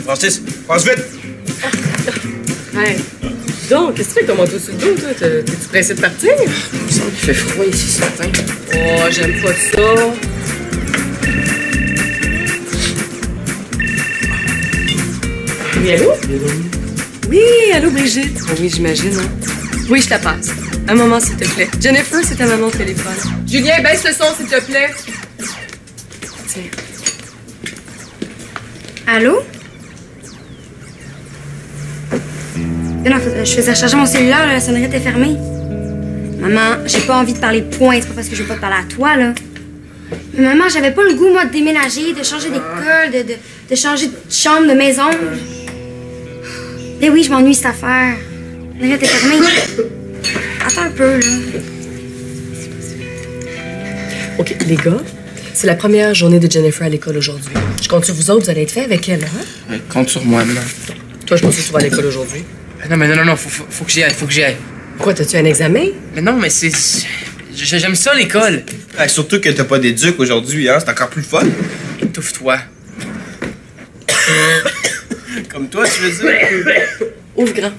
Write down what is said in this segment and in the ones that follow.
Francis, passe vite! Hey, donc, qu'est-ce que tu fais avec ton manteau sous le dos, toi? T'es-tu pressé de partir? Il me semble qu'il fait froid ici ce matin. Oh, j'aime pas ça. Oui, allô? Oui, allô, Brigitte? Oh, oui, j'imagine, hein? Oui, je te passe. Un moment, s'il te plaît. Jennifer, c'est ta maman au téléphone. Julien, baisse le son, s'il te plaît. Tiens. Allô? Non, je faisais recharger mon cellulaire, là, la sonnerie était fermée. Maman, j'ai pas envie de parler de points, c'est pas parce que je veux pas te parler à toi, là. Mais maman, j'avais pas le goût, moi, de déménager, de changer d'école, de changer de chambre, de maison. Mais oui, je m'ennuie cette affaire. La sonnerie était fermée. Attends un peu, là. OK, les gars, c'est la première journée de Jennifer à l'école aujourd'hui. Je compte sur vous autres, vous allez être faits avec elle, hein? Compte sur moi, maman. Toi, je pense que tu vas à l'école aujourd'hui. Non, faut que j'y aille, Pourquoi, t'as-tu un examen? Mais non, mais c'est... J'aime ça, l'école. Ouais, surtout que t'as pas d'éduc aujourd'hui, hein? C'est encore plus fun. Étouffe-toi. Comme toi, tu veux dire? Ouvre grand.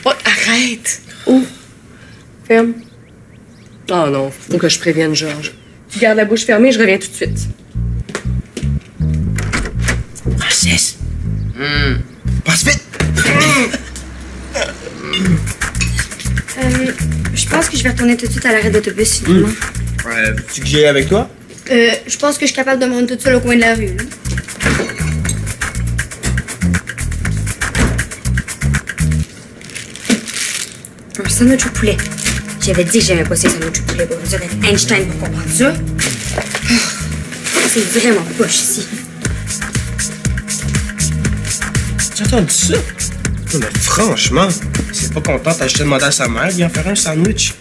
Oh, arrête! Ouvre. Ferme. Oh non, faut que je prévienne Georges. Tu gardes la bouche fermée, je reviens tout de suite. Francis. Passe vite! Je pense que je vais retourner tout de suite à l'arrêt d'autobus, finalement. Ouais, veux-tu que j'y aille avec toi? Je pense que je suis capable de me rendre toute seule au coin de la rue, là. Un sandwich au poulet. J'avais dit que j'aimais pas ces sandwichs au poulet. Pour vous dire d'être Einstein pour comprendre ça. C'est vraiment poche ici. Tu as entendu ça? Non, mais franchement, c'est pas content d'acheter demander à sa mère, viens faire un sandwich.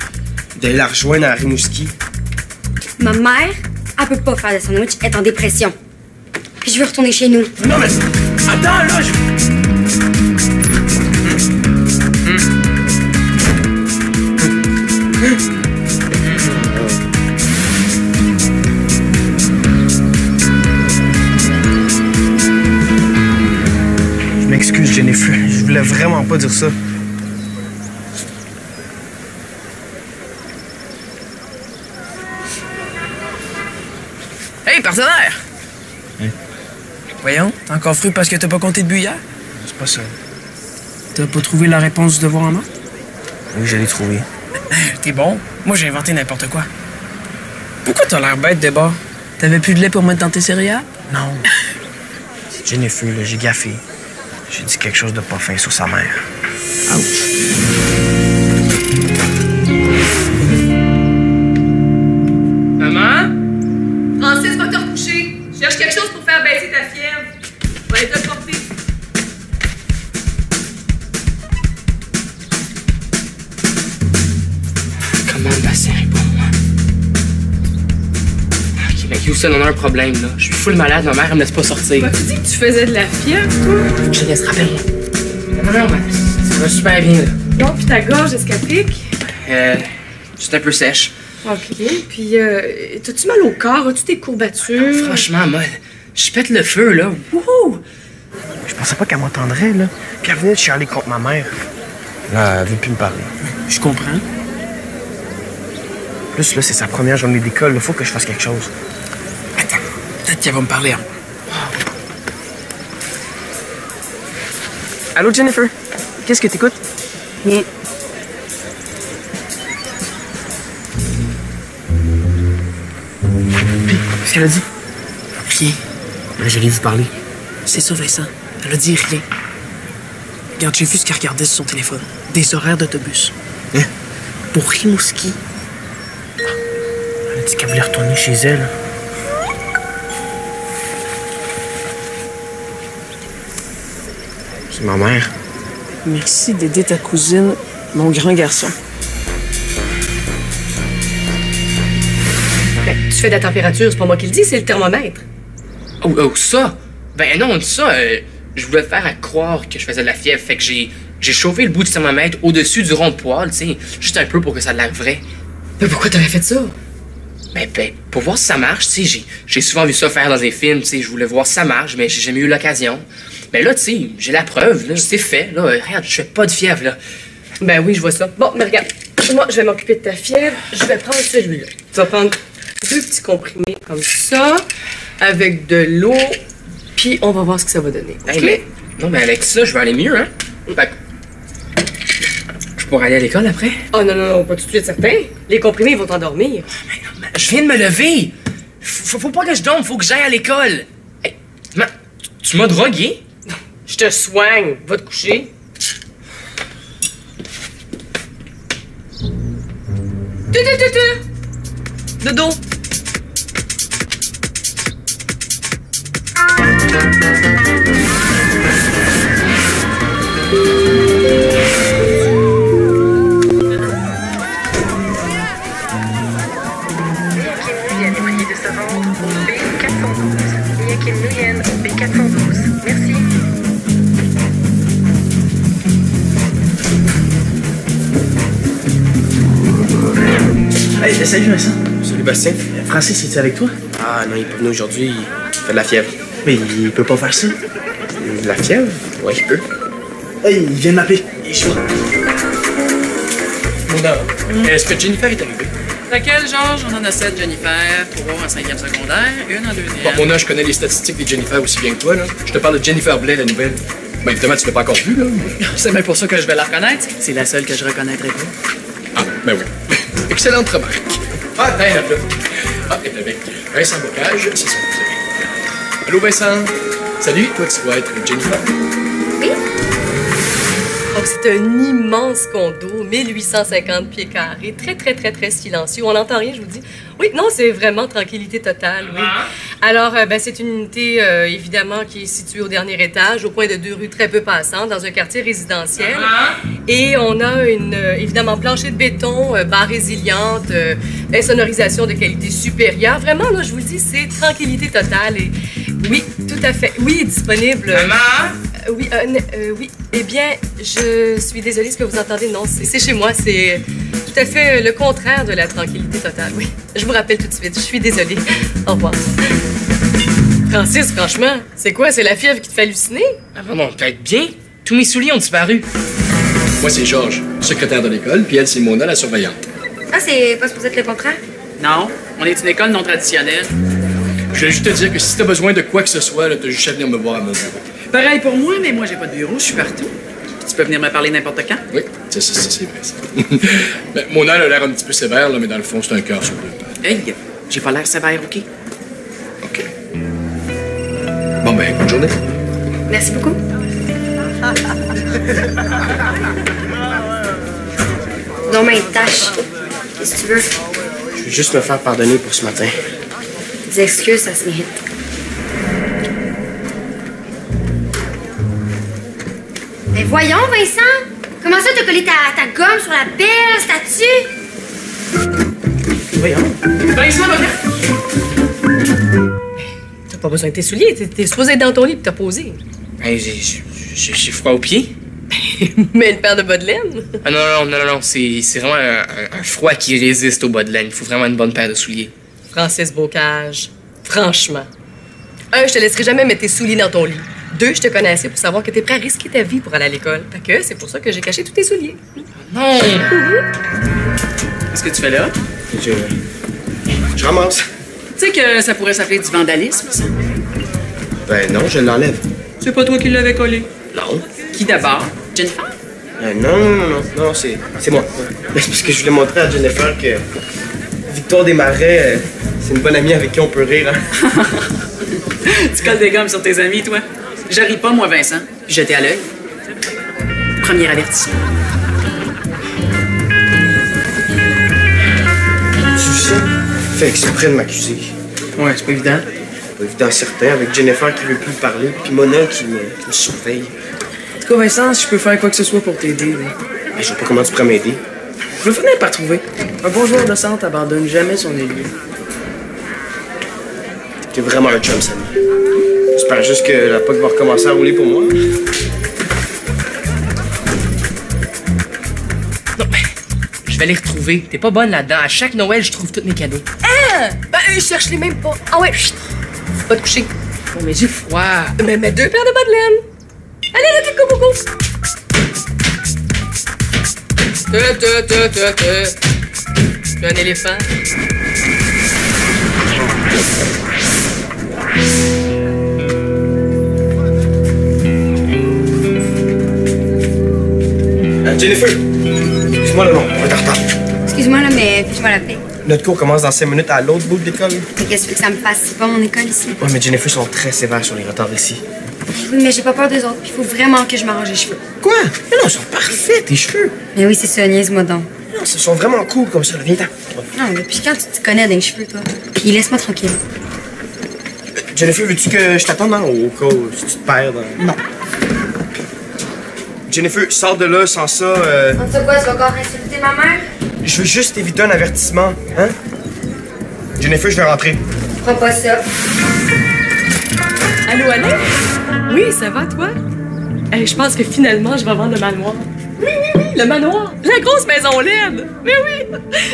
D'aller la rejoindre à Rimouski. Ma mère, elle peut pas faire de sandwich, elle est en dépression. Puis je veux retourner chez nous. Non, mais attends, là, Je m'excuse, Jennifer. Je voulais vraiment pas dire ça. Hey, partenaire! Hein? Voyons, t'as encore fru parce que t'as pas compté de but hier? C'est pas ça. T'as pas trouvé la réponse du devoir en maths? Oui, je l'ai trouvé. T'es bon. Moi, j'ai inventé n'importe quoi. Pourquoi t'as l'air bête, Débat? T'avais plus de lait pour mettre dans tes céréales? Non. C'est Jennifer, là, j'ai gaffé. J'ai dit quelque chose de pas fin sur sa mère. Ouch. Maman? Francis, va te recoucher. Je cherche quelque chose pour faire baisser ta fièvre. Je vais aller te le porter. Comment le bassin pour moi? OK, ben Houston, on a un problème, là. Je suis full malade, ma mère, elle me laisse pas sortir. M'as-tu dit que tu faisais de la fièvre, toi? Je laisse rappeler. Non, ben, ça va super bien, là. Non, puis ta gorge, est-ce qu'elle pique? Juste un peu sèche. OK. Puis, t'as-tu mal au corps? As-tu des courbatures? Franchement, moi, je pète le feu, là. Wouhou! Je pensais pas qu'elle m'entendrait, là. Puis elle venait de chialer contre ma mère. Là, elle veut plus me parler. Je comprends. En plus, là, c'est sa première journée d'école. Il faut que je fasse quelque chose. Attends, peut-être qu'elle va me parler. Hein. Allô, Jennifer? Qu'est-ce que t'écoutes? Rien. Qu'est-ce qu'elle a dit? Rien. Là, j'allais vous parler. C'est ça, Vincent. Elle a dit rien. Regarde, j'ai vu ce qu'elle regardait sur son téléphone. Des horaires d'autobus. Hein? Pour Rimouski. Elle a dit qu'elle voulait retourner chez elle. C'est ma mère. Merci d'aider ta cousine, mon grand garçon. Ben, tu fais de la température, c'est pas moi qui le dis, c'est le thermomètre. Oh, ça? Ben non, ça, je voulais faire croire que je faisais de la fièvre, fait que j'ai chauffé le bout du thermomètre au-dessus du rond de poêle, tu sais, juste un peu pour que ça ait l'air vrai. Mais pourquoi t'aurais fait ça? Ben, pour voir si ça marche, tu sais, j'ai souvent vu ça faire dans des films, tu sais, je voulais voir si ça marche, mais j'ai jamais eu l'occasion. Mais là, tu sais, j'ai la preuve, là, c'est fait, là, regarde, je fais pas de fièvre, là. Ben oui, je vois ça. Bon, mais regarde, moi, je vais m'occuper de ta fièvre, je vais prendre celui-là. Tu vas prendre 2 petits comprimés comme ça, avec de l'eau, puis on va voir ce que ça va donner. Hey, mais, non, mais avec ça, je vais aller mieux, hein? Fait que, je pourrais aller à l'école après? Oh non, pas tout de suite certain. Les comprimés, ils vont t'endormir. Mais je viens de me lever! Faut pas que je dorme, faut que j'aille à l'école! Hey, tu m'as drogué? Je te soigne. Va te coucher. Dodo. Hey, salut Vincent. Salut Bastien. Francis, est-tu avec toi? Ah non, il est pas venu aujourd'hui, il fait de la fièvre. Mais il peut pas faire ça. De la fièvre? Ouais, il peut. Hey, il vient de m'appeler. Je suis là. Mona, est-ce que Jennifer est arrivée? Laquelle, Georges? On en a 7, Jennifer, 3 en 5e secondaire, 1 en 2e. Bon, Mona, je connais les statistiques des Jennifer aussi bien que toi, là. Je te parle de Jennifer Blais, la nouvelle. Ben, évidemment, tu l'as pas encore vue, là. C'est même pour ça que je vais la reconnaître. C'est la seule que je reconnaîtrai pas. Ah, ben oui. Excellente remarque. Ah, ben, là. Ah, elle est avec Vincent Bocage, c'est son cousin. Allô, Vincent? Salut, toi, tu dois être Jennifer. Donc, c'est un immense condo, 1850 pieds carrés, très silencieux. On n'entend rien, je vous dis. Oui, non, c'est vraiment tranquillité totale, oui. Alors, c'est une unité, évidemment, qui est située au dernier étage, au coin de 2 rues très peu passantes, dans un quartier résidentiel. Et on a évidemment, plancher de béton, barre résiliente, insonorisation de qualité supérieure. Vraiment, là, je vous le dis, c'est tranquillité totale. Et oui, tout à fait. Oui, disponible. Maman? Oui. Eh bien, je suis désolée, ce que vous entendez, non, c'est chez moi. C'est tout à fait le contraire de la tranquillité totale, oui. Je vous rappelle tout de suite. Je suis désolée. Au revoir. Francis, franchement, c'est quoi? C'est la fièvre qui te fait halluciner? Ah, non, peut-être bien. Tous mes souliers ont disparu. Moi, c'est Georges, secrétaire de l'école, puis elle, c'est Mona, la surveillante. Ah, c'est pas supposé être le contraire? Non, on est une école non traditionnelle. Je voulais juste te dire que si t'as besoin de quoi que ce soit, t'as juste à venir me voir à mon bureau. Pareil pour moi, mais moi, j'ai pas de bureau, je suis partout. Tu peux venir me parler n'importe quand? Oui, c'est vrai, ça. Ben, Mona elle a l'air un petit peu sévère, là, mais dans le fond, c'est un cœur sur 2 pattes. Hey, j'ai pas l'air sévère, OK? OK. Bon, ben, bonne journée. Merci beaucoup. Non, mais tâche. Qu'est-ce que tu veux? Je veux juste me faire pardonner pour ce matin. Des excuses, ça se mérite. Mais voyons, Vincent! Comment ça, t'as collé ta gomme sur la belle statue? Voyons. Vincent, regarde! T'as pas besoin de tes souliers. T'es supposé être dans ton lit pis t'as posé. Hey, j'ai froid aux pieds. Mais une paire de bas de laine? Ah non, c'est vraiment un froid qui résiste au bas de laine. Il faut vraiment une bonne paire de souliers. Francis Bocage, franchement. 1, je te laisserai jamais mettre tes souliers dans ton lit. 2, je te connais assez pour savoir que t'es prêt à risquer ta vie pour aller à l'école. Fait que c'est pour ça que j'ai caché tous tes souliers. Non! Qu'est-ce que tu fais là? Je ramasse. Tu sais que ça pourrait s'appeler du vandalisme, ça? Ben non, je l'enlève. C'est pas toi qui l'avais collé. Non. Qui d'abord? Jennifer? Non, c'est moi. Ben, c'est parce que je voulais montrer à Jennifer que Victoire Desmarais, c'est une bonne amie avec qui on peut rire. Hein? Tu colles des gommes sur tes amis, toi? J'arrive pas, moi, Vincent. Puis jeter à l'œil. Premier avertissement. Tu sais, fait exprès de m'accuser. Ouais, c'est pas évident. Pas évident certain, avec Jennifer qui veut plus me parler, puis Mona qui me surveille. tout cas, Vincent, si je peux faire quoi que ce soit pour t'aider, là. Je sais pas comment tu pourrais m'aider. Je vais finir par trouver. Un bon joueur de centre abandonne jamais son ailier. T'es vraiment un chum, Sammy. J'espère juste que la POC va recommencer à rouler pour moi. Non, je vais les retrouver. T'es pas bonne là-dedans. À chaque Noël, je trouve tous mes cadeaux. Ah! Ben, je cherche les même pas. Ah ouais, chut. Va te coucher. Oh, mais j'ai froid. Mais mets 2 paires de bas de laine. Allez, là, t'es go. Je suis un éléphant. Jennifer! Excuse-moi le nom, on est en retard. Excuse-moi, là, mais fiche-moi la paix. Notre cours commence dans 5 minutes à l'autre bout de l'école. Mais qu'est-ce que tu veux que ça me fasse? C'est pas mon école ici. Ouais, mais Jennifer sont très sévères sur les retards ici. Oui, mais j'ai pas peur des autres. Il faut vraiment que je m'arrange les cheveux. Quoi? Mais non, ils sont parfaits, tes cheveux. Mais oui, c'est ça, niaise-moi donc. Non, ils sont vraiment cool comme ça, viens-t'en. Non, depuis quand tu te connais dans les cheveux, toi? Puis laisse-moi tranquille. Jennifer, veux-tu que je t'attende au cas où si tu te perds? Non. Jennifer, sors de là sans ça. Sans ça quoi, tu vas encore insulter ma mère? Je veux juste éviter un avertissement, hein? Jennifer, je vais rentrer. Prends pas ça. Allô? Oui, ça va, toi? Hey, je pense que finalement, je vais vendre le manoir. Oui, le manoir. La grosse maison LED. Mais oui!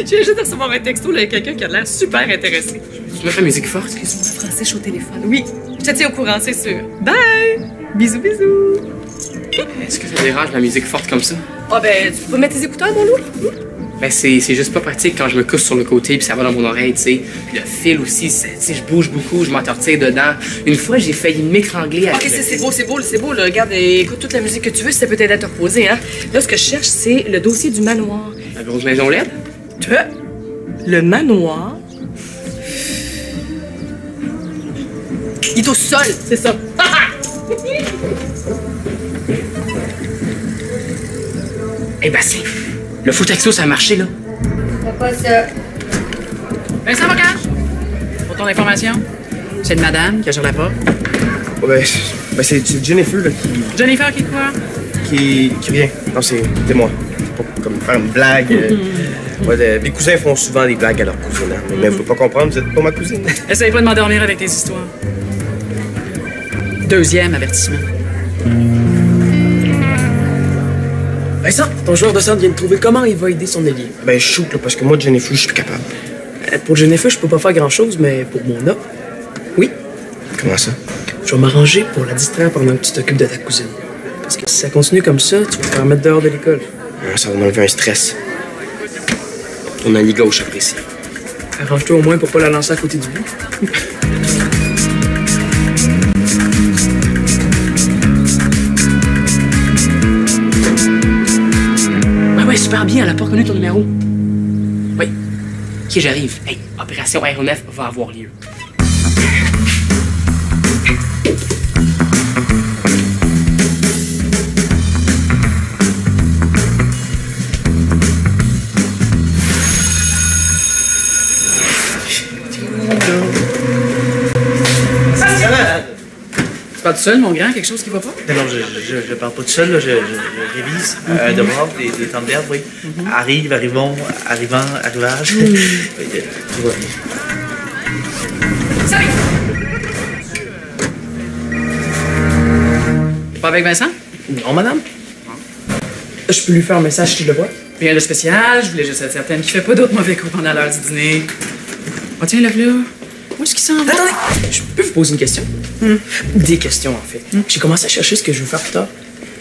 J'ai juste de recevoir un texto là, avec quelqu'un qui a l'air super intéressé. Tu mets ta musique forte, excuse-moi. Français, je suis au téléphone. Oui, je te tiens au courant, c'est sûr. Bye! Bisous. Est-ce que ça dérange la musique forte comme ça? Ah ben, tu peux mettre tes écouteurs, mon loup? Ben, c'est juste pas pratique quand je me couche sur le côté puis ça va dans mon oreille, tu sais. Puis le fil aussi, tu sais, je bouge beaucoup, je m'entortille dedans. Une fois, j'ai failli m'étrangler avec Ok, c'est beau, là. Regarde, écoute toute la musique que tu veux, si ça peut t'aider à te reposer, hein. Là, ce que je cherche, c'est le dossier du manoir. La grosse maison LED? Le manoir. Il est au sol, c'est ça. Eh ben, c'est... Le faux texto, ça a marché, là. Prends pas ça. Vincent Bocage, pour ton information, c'est une madame qui a sur la porte. Ouais, ben c'est Jennifer, là, Jennifer qui quoi? qui vient. Non, c'est moi. C'est pas comme faire une blague. Ouais, mes cousins font souvent des blagues à leurs cousines. Hein. Mais vous pouvez pas comprendre, vous êtes pas ma cousine. Essaye pas de m'endormir avec tes histoires. Deuxième avertissement. Vincent, ton joueur de centre vient de trouver comment il va aider son ailier. Ben, je shoot, là, parce que moi, Jennifer, je suis plus capable. Pour Jennifer, je peux pas faire grand-chose, mais pour Mona, oui. Comment ça? Je vais m'arranger pour la distraire pendant que tu t'occupes de ta cousine. Parce que si ça continue comme ça, tu vas te faire mettre dehors de l'école. Ça va m'enlever un stress. Ton allié gauche apprécie. Arrange-toi au moins pour pas la lancer à côté du but. Ouais, super bien, elle a pas reconnu ton numéro. Oui. Ok, j'arrive. Hey, opération Aéronef va avoir lieu. Tu parles tout seul, mon grand? Quelque chose qui va pas? Non, je parle pas tout seul, là, je révise. Devoir, des temps de verbe, oui. Arrive, arrivons, arrivage. Tout va bien. Salut! T'es pas avec Vincent? Non, madame. Je peux lui faire un message si je le vois. Rien de spécial, je voulais juste être certaine qu'il fait pas d'autres mauvais coups pendant l'heure du dîner. Oh tiens, lève-le. Où est-ce qu'il s'en va? Attendez, je peux vous poser une question? Des questions, en fait. J'ai commencé à chercher ce que je veux faire plus tard.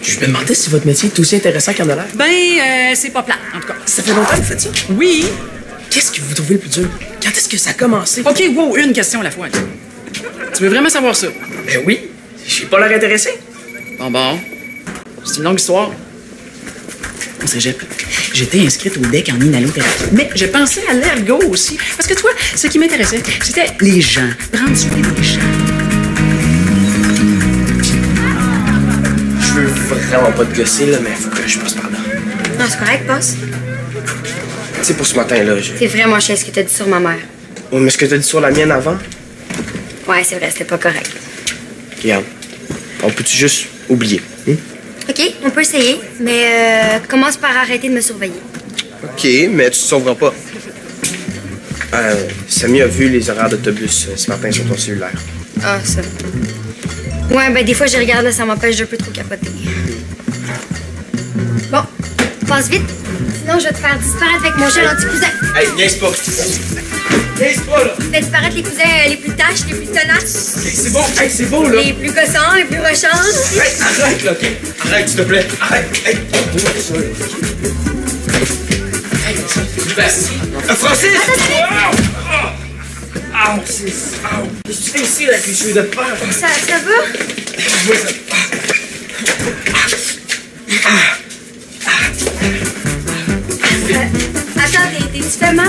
Je me demandais si votre métier est aussi intéressant qu'il en a l'air. C'est pas plat, en tout cas. Ça fait longtemps que vous faites ça? Oui! Qu'est-ce que vous trouvez le plus dur? Quand est-ce que ça a commencé? OK, wow, une question à la fois. Tu veux vraiment savoir ça? Ben oui, j'ai pas l'air intéressé. Bon. C'est une longue histoire. Au cégep, j'étais inscrite au DEC en inhalothérapie. Mais je pensais à l'ergo aussi. Parce que toi, ce qui m'intéressait, c'était les gens. Prendre soin des gens. Je veux vraiment pas te gosser, là, mais faut que je passe par là. Non, c'est correct, passe. Tu sais, pour ce matin, là, C'est vraiment chiant ce que t'as dit sur ma mère. Oh, mais ce que t'as dit sur la mienne avant? Ouais, c'est vrai, c'était pas correct. Regarde, on peut-tu juste oublier? OK, on peut essayer, mais commence par arrêter de me surveiller. OK, mais tu te sauveras pas. Samy a vu les horaires d'autobus ce matin sur ton cellulaire. Ah, ça. Ouais, ben des fois, je regarde là, ça m'empêche de peu trop capoter. Bon, passe vite. Sinon, je vais te faire disparaître avec mon gel anti-cousin. Hey, niaise pas! Niaise pas, là! Fais disparaître les cousins les plus taches, les plus tenaces. Hey, c'est bon! Hey, c'est bon, là! Les plus gossants, les plus rochants. Hey, arrête, là, OK? Arrête, s'il te plaît! Arrête! Hey! Francis! Francis! Qu'est-ce que tu fais ici, là, avec les cheveux de peur? Ça va? Oui, ça... Attends, t'es-tu fait mal?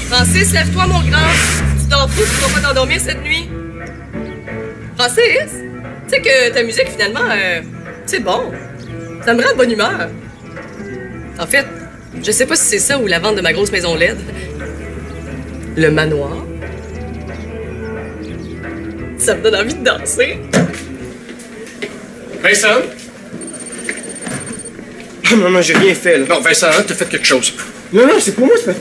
Francis, lève-toi, mon grand. Tu dors trop, tu vas pas t'endormir cette nuit. Francis, tu sais que ta musique, finalement, c'est bon. Ça me rend de bonne humeur. En fait, je sais pas si c'est ça ou la vente de ma grosse maison LED. Le manoir. Ça me donne envie de danser. Vincent? Non, j'ai rien fait, là. Non, Vincent, t'as fait quelque chose. Non, c'est pour moi, c'est pas...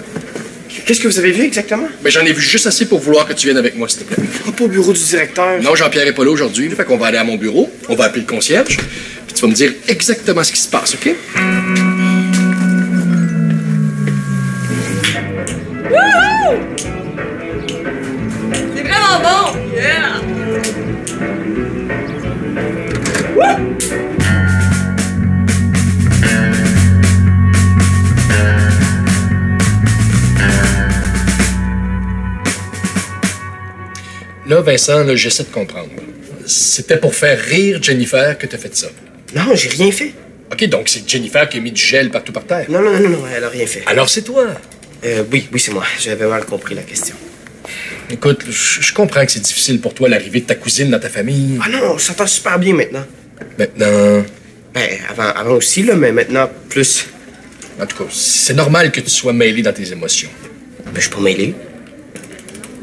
Qu'est-ce que vous avez vu exactement? Ben, j'en ai vu juste assez pour vouloir que tu viennes avec moi, s'il te plaît. Pas au bureau du directeur. Non, Jean-Pierre est pas là aujourd'hui, fait qu'on va aller à mon bureau, on va appeler le concierge, puis tu vas me dire exactement ce qui se passe, OK? Wouhou! C'est vraiment bon! Yeah! Wouh! Là, Vincent, là, j'essaie de comprendre. C'était pour faire rire Jennifer que t'as fait ça. Non, j'ai rien fait. OK, donc c'est Jennifer qui a mis du gel partout par terre. Non, elle a rien fait. Alors c'est toi. Oui, c'est moi. J'avais mal compris la question. Écoute, je comprends que c'est difficile pour toi l'arrivée de ta cousine dans ta famille. Ah non, on s'entend super bien maintenant. Maintenant... Ben, avant aussi, là, mais maintenant, plus. En tout cas, c'est normal que tu sois mêlé dans tes émotions. Ben, je suis pas mêlé.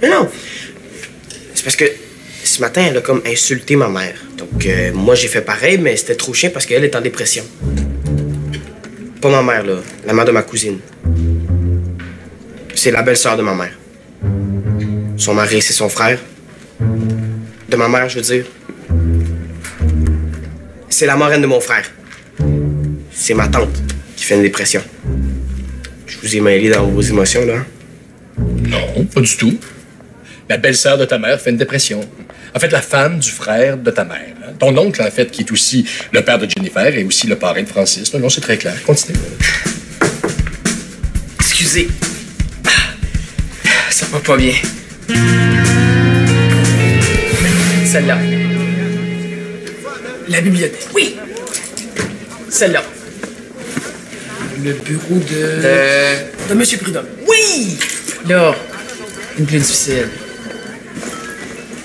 Mais non. C'est parce que ce matin, elle a comme insulté ma mère. Donc, moi, j'ai fait pareil, mais c'était trop chiant parce qu'elle est en dépression. Pas ma mère, là. La mère de ma cousine. C'est la belle-sœur de ma mère. Son mari, c'est son frère. De ma mère, je veux dire. C'est la marraine de mon frère. C'est ma tante qui fait une dépression. Je vous ai mêlé dans vos émotions, là. Non, pas du tout. La belle-sœur de ta mère fait une dépression. En fait, la femme du frère de ta mère. Hein. Ton oncle, en fait, qui est aussi le père de Jennifer et aussi le parrain de Francis. Non, c'est très clair. Continue. Excusez. Ça va pas bien. Celle-là. La bibliothèque. Oui! Celle-là. Le bureau de Monsieur Prudhomme. Oui! Là, une plus difficile.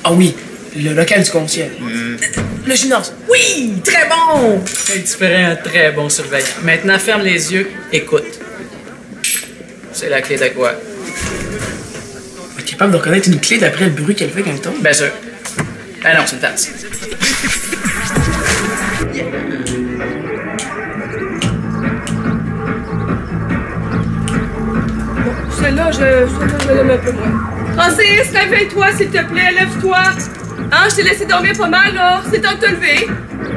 Ah oui, le local du concierge. Le gymnase. Oui! Très bon! Tu ferais un très bon surveillant. Maintenant, ferme les yeux, écoute. C'est la clé de quoi? Tu es capable de reconnaître une clé d'après le bruit qu'elle fait quand elle tombe? Bien sûr. Ah non, c'est une tasse. Celle-là, je l'aime un peu moins. Francis, réveille-toi, s'il te plaît, lève-toi. Hein, je t'ai laissé dormir pas mal, là. C'est temps de te lever.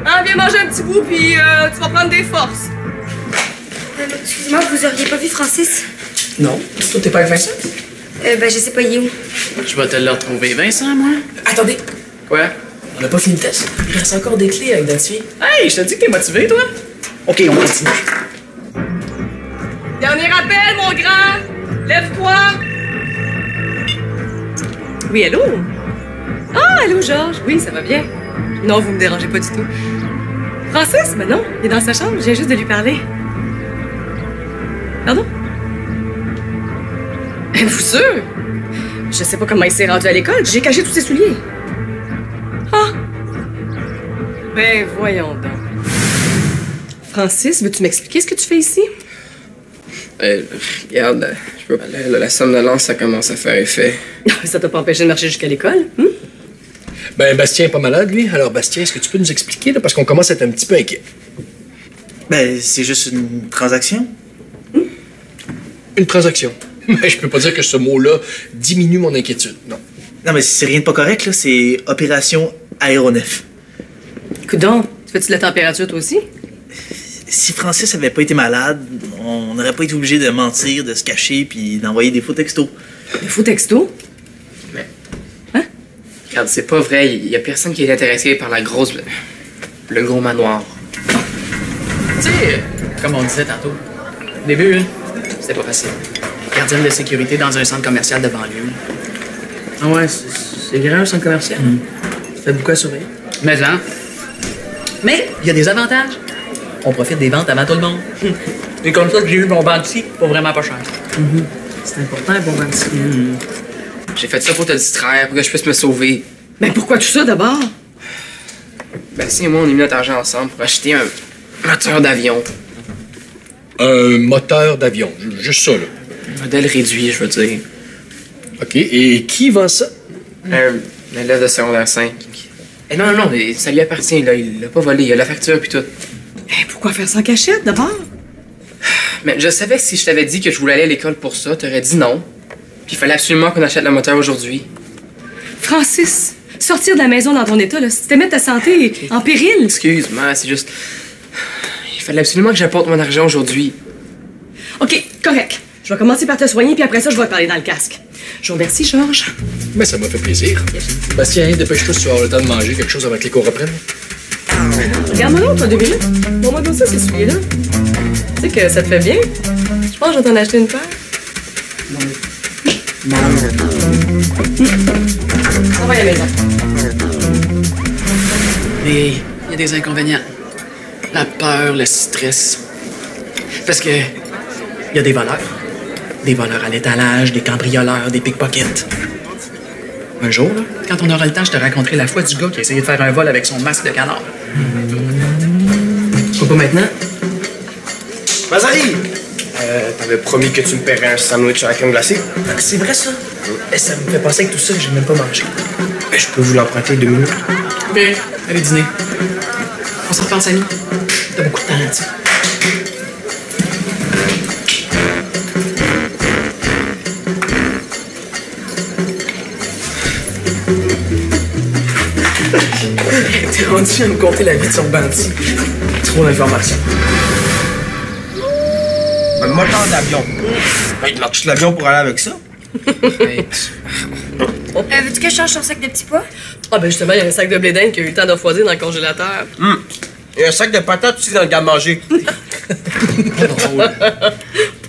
Hein, viens manger un petit bout, puis tu vas prendre des forces. Excuse-moi, vous auriez pas vu Francis? Non. Toi, t'es pas avec Vincent? Ben, je sais pas, il est où? Je vais te le retrouver, Vincent, moi. Attendez, Quoi? on n'a pas fini le test. Il reste encore des clés à identifier. Hey, je te dis que t'es motivé, toi? OK, on continue. Dernier appel, mon grand. Lève-toi. Oui, allô? Ah, allô, Georges. Oui, ça va bien. Non, vous me dérangez pas du tout. Francis, ben non, il est dans sa chambre. Je viens juste de lui parler. Pardon? Êtes-vous sûr? Je sais pas comment il s'est rendu à l'école. J'ai caché tous ses souliers. Ah! Ben, voyons donc. Francis, veux-tu m'expliquer ce que tu fais ici? Regarde, je peux pas aller, la somnolence, ça commence à faire effet. Ça t'a pas empêché de marcher jusqu'à l'école? Ben, Bastien est pas malade, lui. Alors, Bastien, est-ce que tu peux nous expliquer, là? Parce qu'on commence à être un petit peu inquiet. Ben, c'est juste une transaction. Une transaction. Mais je peux pas dire que ce mot-là diminue mon inquiétude, non. Non, mais c'est rien de pas correct, là. C'est opération aéronef. Coudon, tu fais-tu de la température, toi aussi? Si Francis avait pas été malade, on n'aurait pas été obligé de mentir, de se cacher, puis d'envoyer des faux textos. Des faux textos? Mais... Hein? Regarde, c'est pas vrai. Il y a personne qui est intéressé par la grosse... le gros manoir. Tu sais, comme on disait tantôt, au début, hein, C'était pas facile. gardienne de sécurité dans un centre commercial de banlieue. Ah ouais, c'est grand un centre commercial. Ça fait beaucoup à surveiller. Mais hein? Mais il y a des avantages. On profite des ventes avant tout le monde. C'est comme ça que j'ai eu mon banquier pour vraiment pas cher. C'est important, un bon banquier. J'ai fait ça pour te distraire, pour que je puisse me sauver. Mais pourquoi tout ça, d'abord? Bastien et moi, on a mis notre argent ensemble pour acheter un moteur d'avion. Un moteur d'avion, juste ça, là. Un modèle réduit, je veux dire. OK, et qui vend ça? Un élève de secondaire 5. Eh non, ça lui appartient, là. Il l'a pas volé, il a la facture puis tout. Hey, pourquoi faire ça en cachette, d'abord? Mais je savais que si je t'avais dit que je voulais aller à l'école pour ça, t'aurais dit non. Puis il fallait absolument qu'on achète le moteur aujourd'hui. Francis, sortir de la maison dans ton état, là, c'était mettre ta santé en péril. Excuse-moi, c'est juste... Il fallait absolument que j'apporte mon argent aujourd'hui. OK, correct. Je vais commencer par te soigner, puis après ça, je vais te parler dans le casque. Je vous remercie, Georges. Mais ça m'a fait plaisir. Bastien, dépêche-toi si tu vas avoir le temps de manger quelque chose avant que les cours reprennent. Regarde-moi l'autre, 2 minutes. Bon, moi, comme ça, c'est celui-là. Tu sais que ça te fait bien. Je pense que je vais t'en acheter une paire. On va à la maison. Mais il y a des inconvénients. La peur, le stress. Parce que il y a des voleurs. Des voleurs à l'étalage, des cambrioleurs, des pickpockets. Un jour, là, quand on aura le temps, je te raconterai la fois du gars qui a essayé de faire un vol avec son masque de canard. Pas maintenant? Mazari! T'avais promis que tu me paierais un sandwich à la crème glacée? C'est vrai, ça? Ça me fait penser que tout ça, j'ai même pas mangé. Ben, je peux vous l'emprunter 2 minutes. OK, allez dîner. On s'en repense, amis. T'as beaucoup de talent, tu sais. T'es rendu à me conter la vie de son bandit. Trop d'informations. Un moteur d'avion. Ben, il marche l'avion pour aller avec ça? Veux-tu que je change ton sac de petits pois? Ah, ben justement, il y a un sac de blé d'Inde qui a eu le temps de refroidir dans le congélateur. Il y a un sac de patates aussi dans le garde-manger.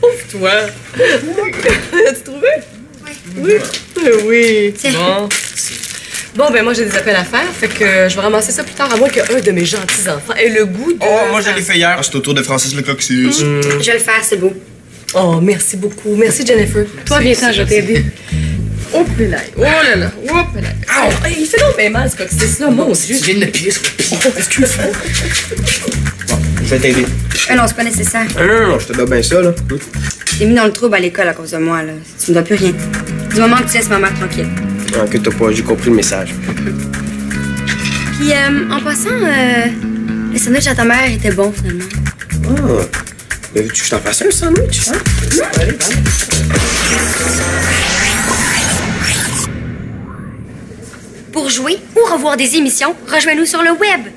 Pauvre toi. As-tu trouvé? Oui. Oui. Tiens. Bon. Bon, ben moi, j'ai des appels à faire, fait que je vais ramasser ça plus tard, à moins qu'un de mes gentils enfants ait le goût de... Oh, moi, je l'ai fait hier. C'est au tour de Francis le Coccyx. Je vais le faire, c'est beau. Oh, merci beaucoup. Merci, Jennifer. Toi, viens-t'en, je vais t'aider. Oh, là. Oh là là. Oh là. Oh, il fait donc bien mal, ce coccyx-là, mon Dieu. Tu viens de me piler sur le pied. Excuse-moi. Bon, je vais t'aider. Non, c'est pas nécessaire. Non, je te dois bien ça, là. T'es mis dans le trouble à l'école à cause de moi, là. Tu me dois plus rien. Du moment que tu laisses ma mère tranquille. Non, que t'as pas, j'ai compris le message. Puis, en passant, le sandwich à ta mère était bon, finalement. Ah. Ben, veux-tu que je t'en fasse un sandwich? Hein? Allez, Pour jouer ou revoir des émissions, rejoins-nous sur le web.